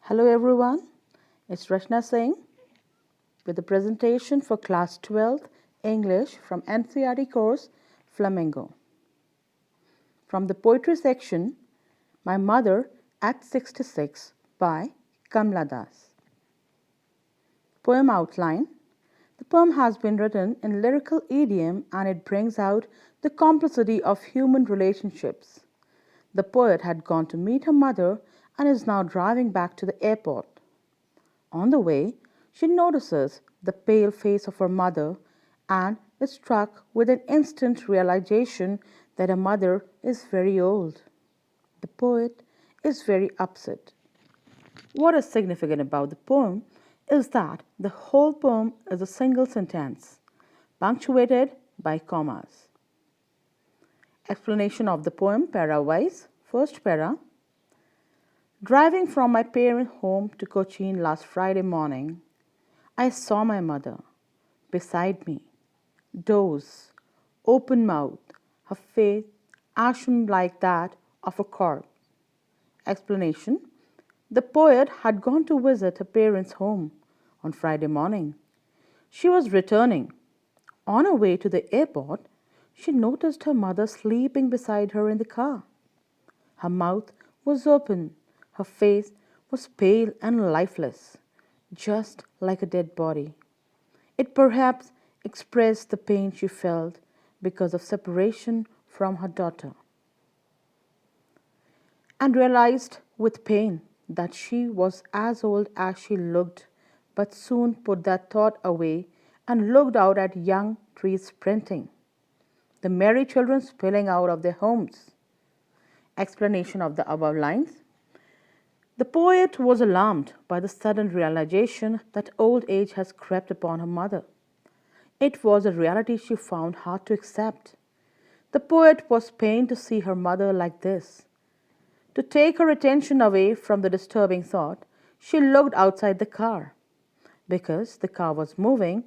Hello everyone, it's Rachna Singh with a presentation for Class 12 English from NCERT course Flamingo. From the poetry section, My Mother at 66 by Kamala. Poem outline. The poem has been written in lyrical idiom and it brings out the complexity of human relationships. The poet had gone to meet her mother and is now driving back to the airport. On the way, she notices the pale face of her mother and is struck with an instant realization that her mother is very old. The poet is very upset. What is significant about the poem is that the whole poem is a single sentence, punctuated by commas. Explanation of the poem para-wise. First para. Driving from my parents' home to Cochin last Friday morning, I saw my mother beside me, doze, open mouth, her face ashen like that of a corpse. Explanation. The poet had gone to visit her parents' home on Friday morning. She was returning. On her way to the airport, she noticed her mother sleeping beside her in the car. Her mouth was open. Her face was pale and lifeless, just like a dead body. It perhaps expressed the pain she felt because of separation from her daughter, and realized with pain that she was as old as she looked, but soon put that thought away and looked out at young trees sprinting, the merry children spilling out of their homes. Explanation of the above lines. The poet was alarmed by the sudden realization that old age has crept upon her mother. It was a reality she found hard to accept. The poet was pained to see her mother like this. To take her attention away from the disturbing thought, she looked outside the car. Because the car was moving,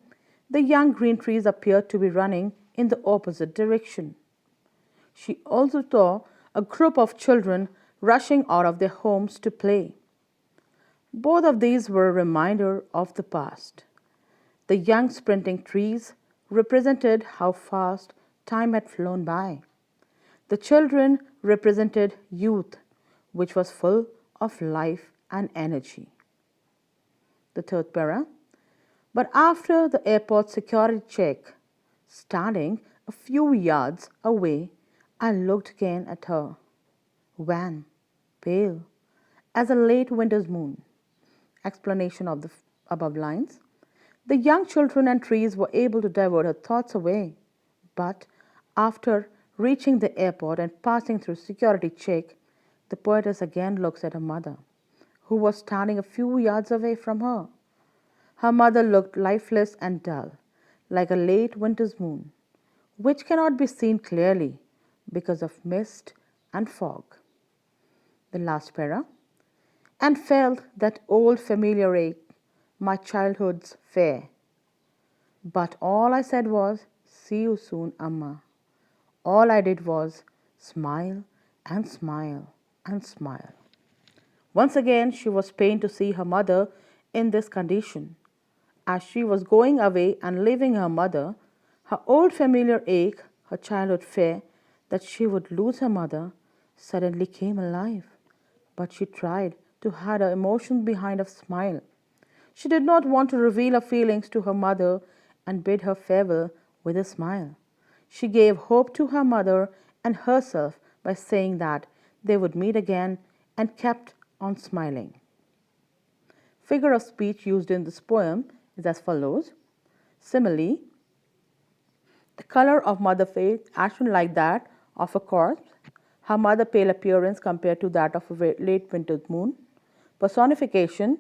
the young green trees appeared to be running in the opposite direction. She also saw a group of children rushing out of their homes to play. Both of these were a reminder of the past. The young sprinting trees represented how fast time had flown by. The children represented youth, which was full of life and energy. The third para. But after the airport security check, standing a few yards away, I looked again at her, wan, pale, as a late winter's moon. Explanation of the above lines. The young children and trees were able to divert her thoughts away, but after reaching the airport and passing through security check, the poetess again looks at her mother, who was standing a few yards away from her. Her mother looked lifeless and dull, like a late winter's moon, which cannot be seen clearly because of mist and fog. The last para. And felt that old familiar ache, my childhood's fair. But all I said was, see you soon, Amma. All I did was smile and smile and smile. Once again, she was pained to see her mother in this condition. As she was going away and leaving her mother, her old familiar ache, her childhood fear that she would lose her mother, suddenly came alive. But she tried to hide her emotions behind a smile. She did not want to reveal her feelings to her mother and bid her farewell with a smile. She gave hope to her mother and herself by saying that they would meet again and kept on smiling. Figure of speech used in this poem is as follows. Simile. The color of mother face ashen like that of a corpse. Her mother pale appearance compared to that of a late winter's moon. Personification.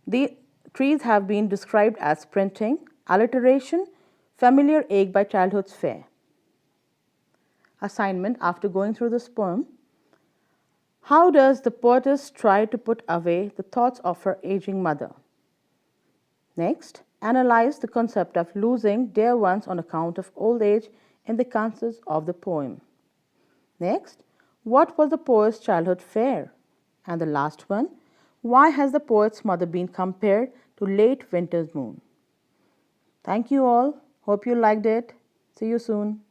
The trees have been described as sprinting. Alliteration. Familiar ache by childhood's fear. Assignment after going through this poem. How does the poetess try to put away the thoughts of her aging mother? Next, analyze the concept of losing dear ones on account of old age in the context of the poem. Next, what was the poet's childhood fear? And the last one, why has the poet's mother been compared to late winter's moon? Thank you all. Hope you liked it. See you soon.